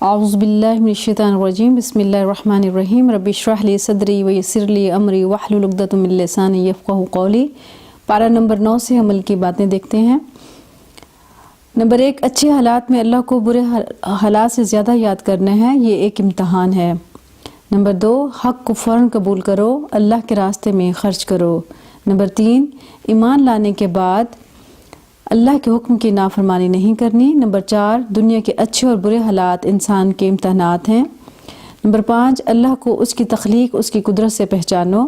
اعوذ باللہ من الشیطان الرجیم بسم اللہ الرحمن الرحیم رب اشرح لی صدری ویسر لی امری واحلل عقدۃ من لسانی یفقہوا قولی۔ پارہ نمبر 9 سے عمل کی باتیں دیکھتے ہیں۔ نمبر 1، اچھے حالات میں اللہ کو برے حالات سے زیادہ یاد کرنا ہے، یہ ایک امتحان ہے۔ نمبر 2، حق کو فوراً قبول کرو، اللہ کے راستے میں خرچ کرو۔ نمبر 3، ایمان لانے کے بعد اللہ کے حکم کی نافرمانی نہیں کرنی۔ نمبر 4، دنیا کے اچھے اور برے حالات انسان کے امتحانات ہیں۔ نمبر 5، اللہ کو اس کی تخلیق، اس کی قدرت سے پہچانو۔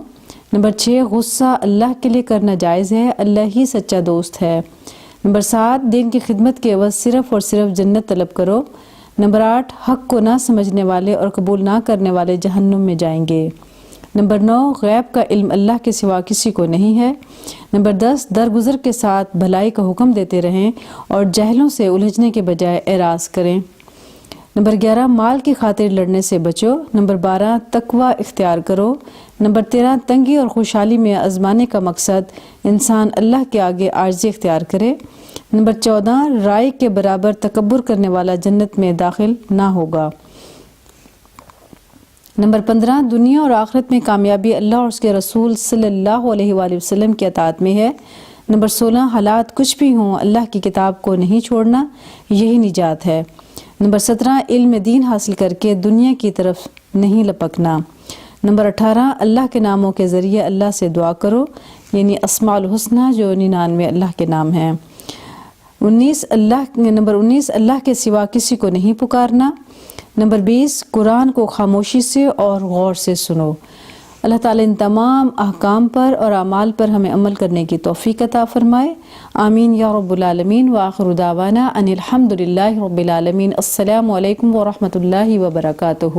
نمبر 6، غصہ اللہ کے لیے کرنا جائز ہے، اللہ ہی سچا دوست ہے۔ نمبر 7، دین کی خدمت کے عوض صرف اور صرف جنت طلب کرو۔ نمبر 8، حق کو نہ سمجھنے والے اور قبول نہ کرنے والے جہنم میں جائیں گے۔ نمبر 9، غیب کا علم اللہ کے سوا کسی کو نہیں ہے۔ نمبر 10، درگزر کے ساتھ بھلائی کا حکم دیتے رہیں اور جہلوں سے الجھنے کے بجائے اعراض کریں۔ نمبر 11، مال کی خاطر لڑنے سے بچو۔ نمبر 12، تقوی اختیار کرو۔ نمبر 13، تنگی اور خوشحالی میں آزمانے کا مقصد انسان اللہ کے آگے عاجزی اختیار کرے۔ نمبر 14، رائے کے برابر تکبر کرنے والا جنت میں داخل نہ ہوگا۔ نمبر 15، دنیا اور آخرت میں کامیابی اللہ اور اس کے رسول صلی اللہ علیہ وآلہ وسلم کی اطاعت میں ہے۔ نمبر 16، حالات کچھ بھی ہوں اللہ کی کتاب کو نہیں چھوڑنا، یہی نجات ہے۔ نمبر 17، علم دین حاصل کر کے دنیا کی طرف نہیں لپکنا۔ نمبر 18، اللہ کے ناموں کے ذریعے اللہ سے دعا کرو، یعنی اسماء الحسنہ جو 99 اللہ کے نام ہیں۔ نمبر 19، اللہ کے سوا کسی کو نہیں پکارنا۔ نمبر 20، قرآن کو خاموشی سے اور غور سے سنو۔ اللہ تعالیٰ ان تمام احکام پر اور اعمال پر ہمیں عمل کرنے کی توفیق عطا فرمائے، آمین یا رب العالمین۔ وآخر دعوانا ان الحمد للہ رب العالمین۔ السلام علیکم ورحمۃ اللہ وبرکاتہ۔